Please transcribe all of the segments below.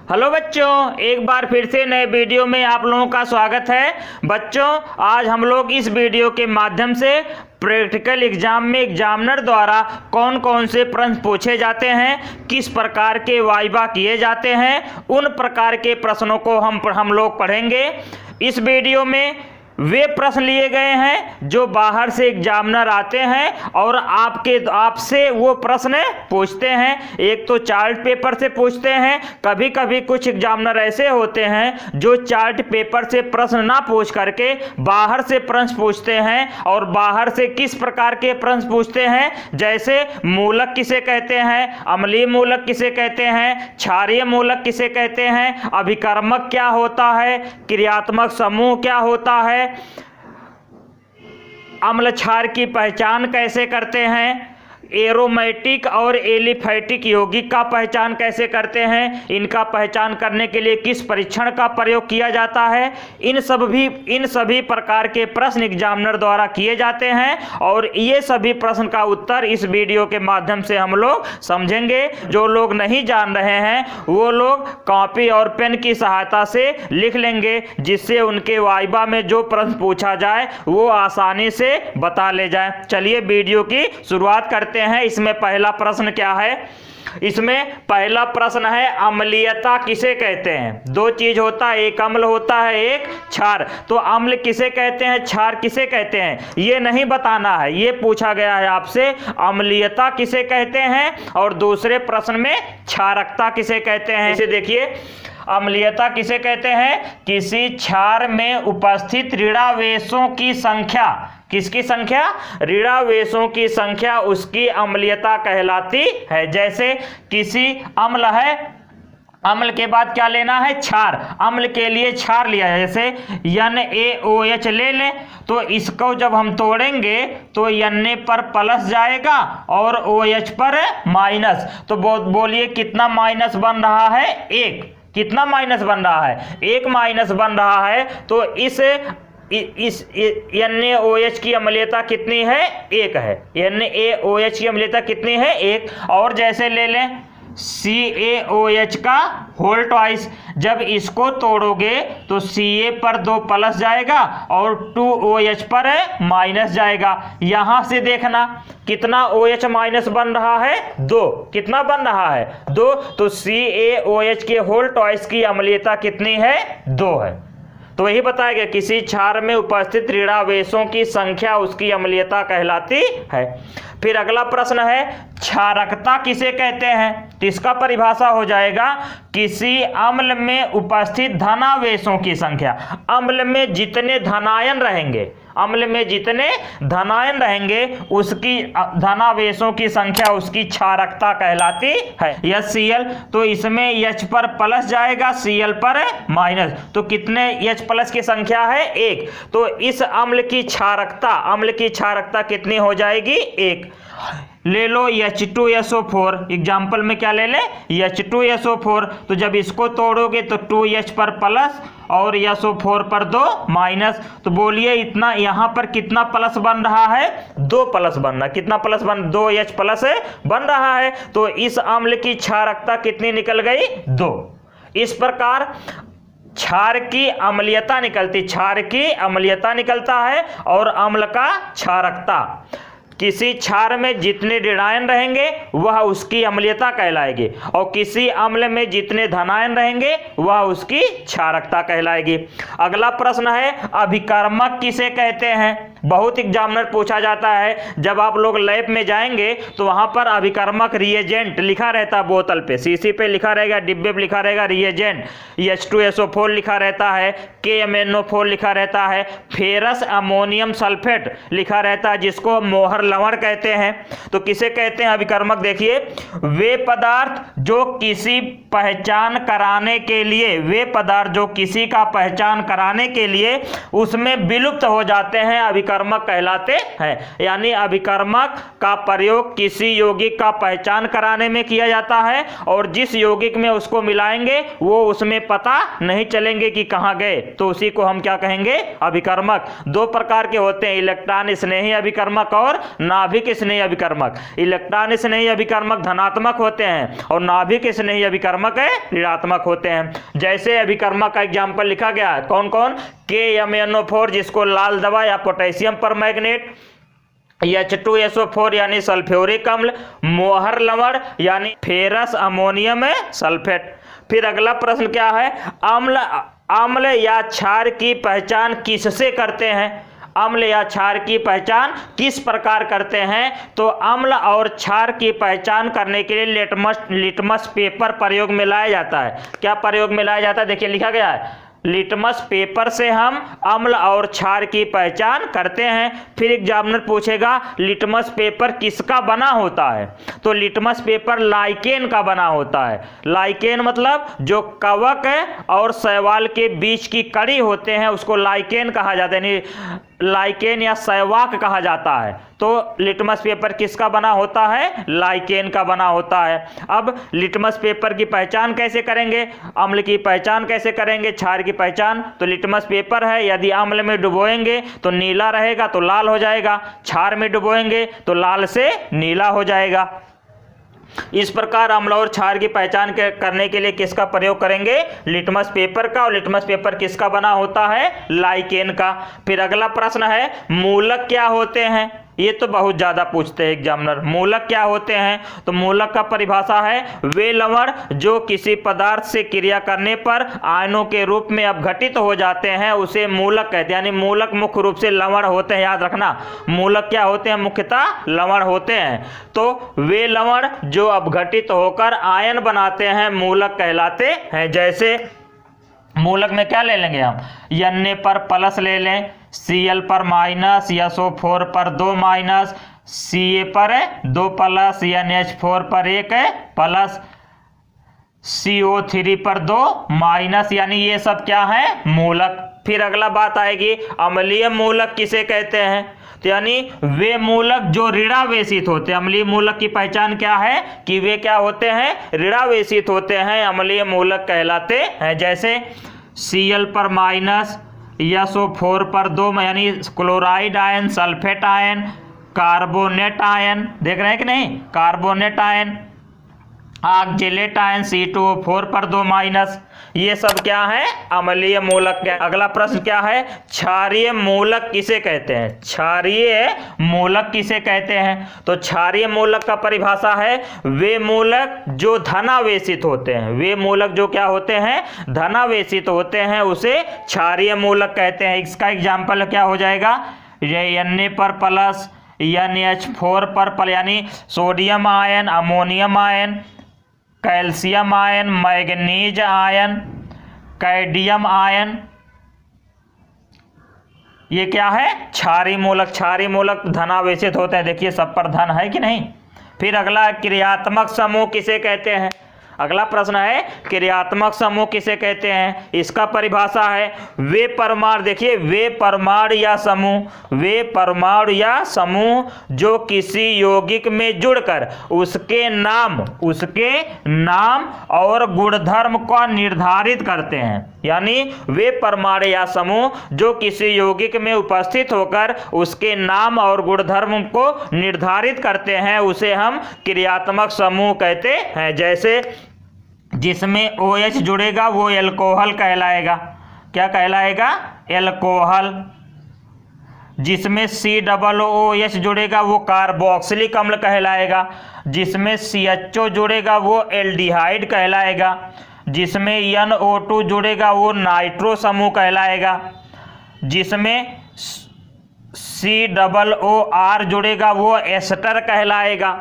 Hello बच्चों, एक बार फिर से नए वीडियो में आप लोगों का स्वागत है। बच्चों, आज हम लोग इस वीडियो के माध्यम से प्रैक्टिकल एग्जाम में एग्जामिनर द्वारा कौन कौन से प्रश्न पूछे जाते हैं, किस प्रकार के वाइवा किए जाते हैं, उन प्रकार के प्रश्नों को हम लोग पढ़ेंगे। इस वीडियो में वे प्रश्न लिए गए हैं जो बाहर से एग्जामिनर आते हैं और आपसे वो प्रश्न पूछते हैं। एक तो चार्ट पेपर से पूछते हैं, कभी कभी कुछ एग्जामिनर ऐसे होते हैं जो चार्ट पेपर से प्रश्न ना पूछ करके बाहर से प्रश्न पूछते हैं। और बाहर से किस प्रकार के प्रश्न पूछते हैं, जैसे मूलक किसे कहते हैं, अम्लीय मूलक किसे कहते हैं, क्षारीय मूलक किसे कहते हैं, अभिकर्मक क्या होता है, क्रियात्मक समूह क्या होता है, अम्ल क्षार की पहचान कैसे करते हैं, एरोमेटिक और एलिफैटिक यौगिक का पहचान कैसे करते हैं, इनका पहचान करने के लिए किस परीक्षण का प्रयोग किया जाता है। इन सभी प्रकार के प्रश्न एग्जामिनर द्वारा किए जाते हैं और ये सभी प्रश्न का उत्तर इस वीडियो के माध्यम से हम लोग समझेंगे। जो लोग नहीं जान रहे हैं वो लोग कॉपी और पेन की सहायता से लिख लेंगे, जिससे उनके वाइवा में जो प्रश्न पूछा जाए वो आसानी से बता ले जाए। चलिए वीडियो की शुरुआत करते हैं। इसमें पहला प्रश्न क्या है? इसमें पहला प्रश्न है अम्लीयता किसे कहते हैं। दो चीज होता है, एक अम्ल होता है, एक क्षार। तो अम्ल किसे कहते हैं, क्षार किसे कहते हैं, ये नहीं बताना है। ये पूछा गया है आपसे अम्लीयता किसे कहते हैं और दूसरे प्रश्न में क्षारकता किसे कहते हैं। इसे देखिए, अम्लीयता किसे कहते हैं, किसी क्षार में उपस्थित ऋणावेशों की संख्या, किसकी संख्या, ऋणावेशों की संख्या, उसकी अम्लीयता कहलाती है। जैसे किसी अम्ल है, अम्ल के बाद क्या लेना है, क्षार। अम्ल के लिए क्षार लिया है, जैसे NaOH ले लें, तो इसको जब हम तोड़ेंगे तो Na पर प्लस जाएगा और OH पर माइनस। तो बोलिए कितना माइनस बन रहा है, एक। कितना माइनस बन रहा है, एक माइनस बन रहा है। तो इस NaOH की अम्लीयता कितनी है, एक है। NaOH की अम्लीयता कितनी है, एक। और जैसे ले लें CaOH का होल ट्वाइस, जब इसको तोड़ोगे तो Ca पर 2 प्लस जाएगा और 2OH पर माइनस जाएगा। यहां से देखना कितना OH माइनस बन रहा है, 2। कितना बन रहा है, 2। तो CaOH के होल ट्वाइस की अम्लीयता कितनी है, 2 है। तो वही बताया गया, किसी क्षार में उपस्थित ऋणावेशों की संख्या उसकी अम्लीयता कहलाती है। फिर अगला प्रश्न है क्षारकता किसे कहते हैं। तो इसका परिभाषा हो जाएगा, किसी अम्ल में उपस्थित धनावेशों की संख्या। अम्ल में जितने धनायन रहेंगे, अम्ल में जितने धनायन रहेंगे उसकी धनावेशों की संख्या उसकी क्षारकता कहलाती है। HCl, तो इसमें H पर प्लस जाएगा, Cl पर माइनस। तो कितने H प्लस की संख्या है, 1। तो इस अम्ल की क्षारकता कितनी हो जाएगी, 1। ले लो H2SO4, एग्जाम्पल में क्या ले लें, H2SO4। तो जब इसको तोड़ोगे तो 2H पर प्लस और SO4 पर 2 माइनस। तो बोलिए इतना यहाँ पर कितना प्लस बन रहा है, 2 प्लस बन रहा है। कितना प्लस बन, 2H प्लस बन रहा है। तो इस अम्ल की क्षारकता कितनी निकल गई, 2। इस प्रकार क्षार की अम्लीयता निकलती, क्षार की अम्लीयता निकलता है और अम्ल का क्षारकता। किसी क्षार में जितने ऋणायन रहेंगे वह उसकी अम्लीयता कहलाएगी और किसी अम्ल में जितने धनायन रहेंगे वह उसकी क्षारकता कहलाएगी। अगला प्रश्न है अभिकर्मक किसे कहते हैं। बहुत एग्जामिनर पूछा जाता है, जब आप लोग लैब में जाएंगे तो वहां पर अभिकर्मक रिएजेंट लिखा रहता है, बोतल पे, शीशी पे लिखा रहेगा, डिब्बे पे लिखा रहेगा रिएजेंट। H2SO4 लिखा रहता है, KMnO4 लिखा रहता है, फेरस अमोनियम सल्फेट लिखा रहता है, जिसको मोहर लवण कहते हैं। तो किसे कहते हैं अभिकर्मक, देखिए वे पदार्थ जो किसी पहचान कराने के लिए, वे पदार्थ जो किसी का पहचान कराने के लिए उसमें विलुप्त हो जाते हैं, अभिकर्मक कहलाते हैं। यानी अभिकर्मक का प्रयोग किसी यौगिक का पहचान कराने में किया जाता है और जिस यौगिक में उसको मिलाएंगे वो उसमें पता नहीं चलेंगे कि कहां गए, तो उसी को हम क्या कहेंगे, अभिकर्मक। 2 प्रकार के होते हैं, इलेक्ट्रॉन स्नेही अभिकर्मक और नाभिक स्नेही अभिकर्मक। इलेक्ट्रॉन स्नेही अभिकर्मक धनात्मक होते हैं और नाभिक स्नेही अभिकर्मक ऋणात्मक होते हैं। जैसे अभिकर्मक का एग्जाम्पल लिखा गया है, कौन कौन? KMnO4 जिसको लाल दवा या पोटेशियम परमैंगनेट, H2SO4 यानी सल्फ्यूरिक अम्ल, मोहर लवण यानी फेरस अमोनियम सल्फेट। फिर अगला प्रश्न क्या है? अम्ल या क्षार की पहचान किससे करते हैं? अम्ल या क्षार की पहचान किस प्रकार करते हैं? तो अम्ल और क्षार की पहचान करने के लिए लिटमस पेपर प्रयोग में लाया जाता है। क्या प्रयोग में लाया जाता है? देखिए लिखा गया है, लिटमस पेपर से हम अम्ल और क्षार की पहचान करते हैं। फिर एग्जामिनर पूछेगा लिटमस पेपर किसका बना होता है? तो लिटमस पेपर लाइकेन का बना होता है। लाइकेन मतलब जो कवक और शैवाल के बीच की कड़ी होते हैं उसको लाइकेन कहा जाता है, यानी लाइकेन या शैवाक कहा जाता है। तो लिटमस पेपर किसका बना होता है? लाइकेन का बना होता है। अब लिटमस पेपर की पहचान कैसे करेंगे? अम्ल की पहचान कैसे करेंगे? क्षार की पहचान? तो लिटमस पेपर है, यदि अम्ल में डुबोएंगे तो नीला रहेगा तो लाल हो जाएगा, क्षार में डुबोएंगे तो लाल से नीला हो जाएगा। इस प्रकार अम्ल और क्षार की पहचान करने के लिए किसका प्रयोग करेंगे? लिटमस पेपर का। और लिटमस पेपर किसका बना होता है? लाइकेन का। फिर अगला प्रश्न है, मूलक क्या होते हैं? ये तो बहुत ज्यादा पूछते हैं एग्जामिनर। मूलक क्या होते हैं? तो मूलक का परिभाषा है, वे लवण जो किसी पदार्थ से क्रिया करने पर आयनों के रूप में अपघटित हो जाते हैं उसे मूलक कहते हैं। यानी मूलक मुख्य रूप से लवण होते हैं, याद रखना। मूलक क्या होते हैं? मुख्यतः लवण होते हैं। तो वे लवण जो अपघटित होकर आयन बनाते हैं मूलक कहलाते हैं। जैसे मूलक में क्या ले लेंगे हम? Na पर प्लस ले लें, Cl पर माइनस, SO4 पर 2 माइनस, Ca पर 2 प्लस, NH4 पर 1 प्लस, CO3 पर 2 माइनस, यानी ये सब क्या है? मूलक। फिर अगला बात आएगी, अम्लीय मूलक किसे कहते हैं? तो यानी वे मूलक जो ऋणावेशित होते हैं। अम्लीय मूलक की पहचान क्या है? कि वे क्या होते हैं? ऋणावेशित होते हैं, अम्लीय मूलक कहलाते हैं। जैसे Cl पर माइनस, SO4 पर 2 यानी chloride ion, sulphate ion, carbonate ion, देख रहे हैं कि नहीं? Carbonate ion, oxalate ion, C2O4 पर 2 माइनस, ये सब क्या है? अम्लीय मूलक। अगला प्रश्न क्या है? क्षारीय मूलक किसे कहते हैं? क्षारीय मूलक किसे कहते हैं? तो क्षारीय मूलक का परिभाषा है, वे मूलक जो धनावेशित होते हैं। वे मूलक जो क्या होते हैं? धनावेशित होते हैं, उसे क्षारीय मूलक कहते हैं। इसका एग्जाम्पल क्या हो जाएगा? Na पर प्लस, NH4 पर प्लस, यानी sodium ion, ammonium ion, calcium ion, manganese ion, cadmium ion, ये क्या है? क्षारीय मूलक। क्षारीय मूलक धनावेशित होते हैं। देखिए सब पर धन है कि नहीं। फिर अगला, क्रियात्मक समूह किसे कहते हैं? अगला प्रश्न है, क्रियात्मक समूह किसे कहते हैं? इसका परिभाषा है, वे परमाणु, देखिए वे परमाणु या समूह, वे परमाणु या समूह जो किसी यौगिक में जुड़कर उसके नाम और गुणधर्म को निर्धारित करते हैं। यानी वे परमाणु या समूह जो किसी यौगिक में उपस्थित होकर उसके नाम और गुणधर्म को निर्धारित करते हैं उसे हम क्रियात्मक समूह कहते हैं। जैसे जिसमें OH जुड़ेगा वो एल्कोहल कहलाएगा। क्या कहलाएगा? एल्कोहल। जिसमें COOH जुड़ेगा वो कार्बोक्सिलिक अम्ल कहलाएगा। जिसमें CHO जुड़ेगा वो एल्डिहाइड कहलाएगा। जिसमें NO2 जुड़ेगा वो नाइट्रो समूह कहलाएगा। जिसमें COOR जुड़ेगा वो एस्टर कहलाएगा।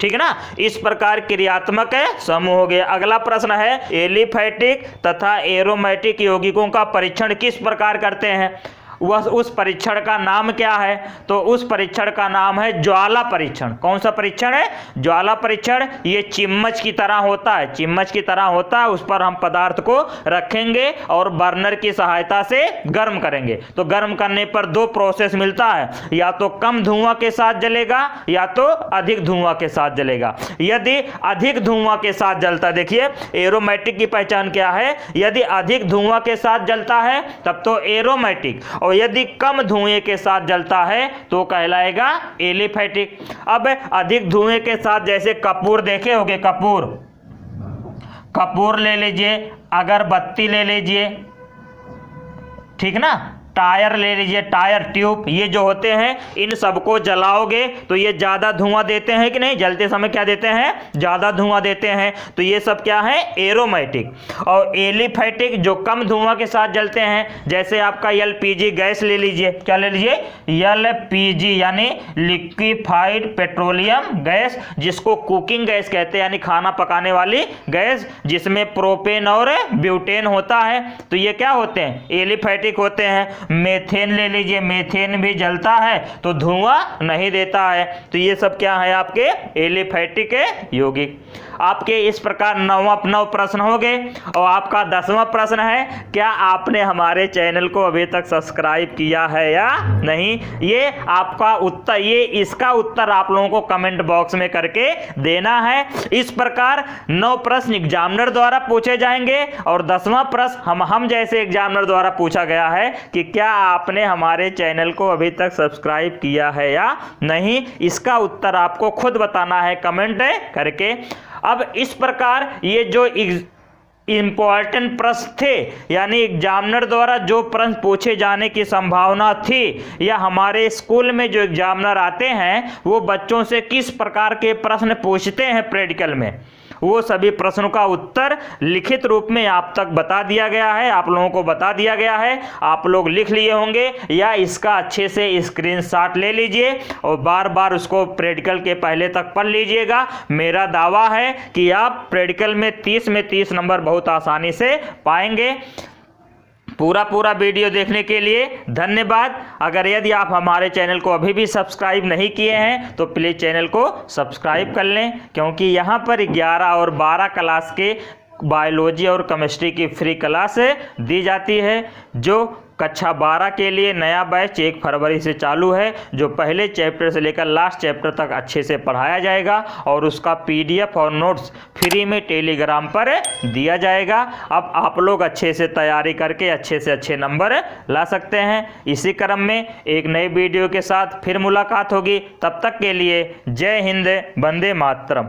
ठीक है ना। इस प्रकार क्रियात्मक समूह हो गया। अगला प्रश्न है, एलिफैटिक तथा एरोमेटिक यौगिकों का परीक्षण किस प्रकार करते हैं? वह उस परीक्षण का नाम क्या है? तो उस परीक्षण का नाम है ज्वाला परीक्षण। कौन सा परीक्षण है? ज्वाला परीक्षण। ये चिम्मच की तरह होता है, चिम्मच की तरह होता है। उस पर हम पदार्थ को रखेंगे और बर्नर की सहायता से गर्म करेंगे। तो गर्म करने पर दो प्रोसेस मिलता है, या तो कम धुआं के साथ जलेगा या तो अधिक धुआं के साथ जलेगा। यदि अधिक धुआं के साथ जलता, देखिए एरोमेटिक की पहचान क्या है? यदि अधिक धुआं के साथ जलता है तब तो एरोमेटिक, और और यदि कम धुएं के साथ जलता है तो कहलाएगा एलिफैटिक। अब अधिक धुएं के साथ, जैसे कपूर देखे होंगे, कपूर ले लीजिए, अगरबत्ती ले लीजिए, ठीक ना, टायर ले लीजिए, टायर ट्यूब, ये जो होते हैं इन सबको जलाओगे तो ये ज़्यादा धुआं देते हैं कि नहीं, जलते समय क्या देते हैं, ज़्यादा धुआं देते हैं। तो ये सब क्या है, एरोमेटिक। और एलिफैटिक जो कम धुआं के साथ जलते हैं, जैसे आपका एलपीजी गैस ले लीजिए, क्या ले लीजिए, एलपीजी यानी लिक्विफाइड पेट्रोलियम गैस, जिसको कुकिंग गैस कहते हैं, यानी खाना पकाने वाली गैस, जिसमें प्रोपेन और ब्यूटेन होता है। तो ये क्या होते हैं, एलिफैटिक होते हैं। मेथेन ले लीजिए, मेथेन भी जलता है तो धुआं नहीं देता है। तो ये सब क्या है, आपके एलिफैटिक यौगिक। आपके इस प्रकार 9 प्रश्न हो गए। और आपका 10वां प्रश्न है, क्या आपने हमारे चैनल को अभी तक सब्सक्राइब किया है या नहीं। ये आपका उत्तर, ये इसका उत्तर आप लोगों को कमेंट बॉक्स में करके देना है। इस प्रकार 9 प्रश्न एग्जामिनर द्वारा पूछे जाएंगे और 10वां प्रश्न हम जैसे एग्जामिनर द्वारा पूछा गया है कि क्या आपने हमारे चैनल को अभी तक सब्सक्राइब किया है या नहीं। इसका उत्तर आपको खुद बताना है कमेंट करके। अब इस प्रकार ये जो इंपॉर्टेंट प्रश्न थे, यानी एग्जामिनर द्वारा जो प्रश्न पूछे जाने की संभावना थी, या हमारे स्कूल में जो एग्जामिनर आते हैं वो बच्चों से किस प्रकार के प्रश्न पूछते हैं प्रैक्टिकल में, वो सभी प्रश्नों का उत्तर लिखित रूप में आप तक बता दिया गया है, आप लोगों को बता दिया गया है। आप लोग लिख लिए होंगे या इसका अच्छे से स्क्रीनशॉट ले लीजिए और बार बार उसको प्रैक्टिकल के पहले तक पढ़ लीजिएगा। मेरा दावा है कि आप प्रैक्टिकल में 30 में 30 नंबर बहुत आसानी से पाएंगे। पूरा वीडियो देखने के लिए धन्यवाद। अगर यदि आप हमारे चैनल को अभी भी सब्सक्राइब नहीं किए हैं तो प्लीज़ चैनल को सब्सक्राइब कर लें, क्योंकि यहाँ पर 11 और 12 क्लास के बायोलॉजी और केमिस्ट्री की फ्री क्लास दी जाती है। जो कक्षा 12 के लिए नया बैच 1 फरवरी से चालू है, जो पहले चैप्टर से लेकर लास्ट चैप्टर तक अच्छे से पढ़ाया जाएगा और उसका PDF और नोट्स फ्री में टेलीग्राम पर दिया जाएगा। अब आप लोग अच्छे से तैयारी करके अच्छे से अच्छे नंबर ला सकते हैं। इसी क्रम में एक नई वीडियो के साथ फिर मुलाकात होगी। तब तक के लिए जय हिंद, वंदे मातरम।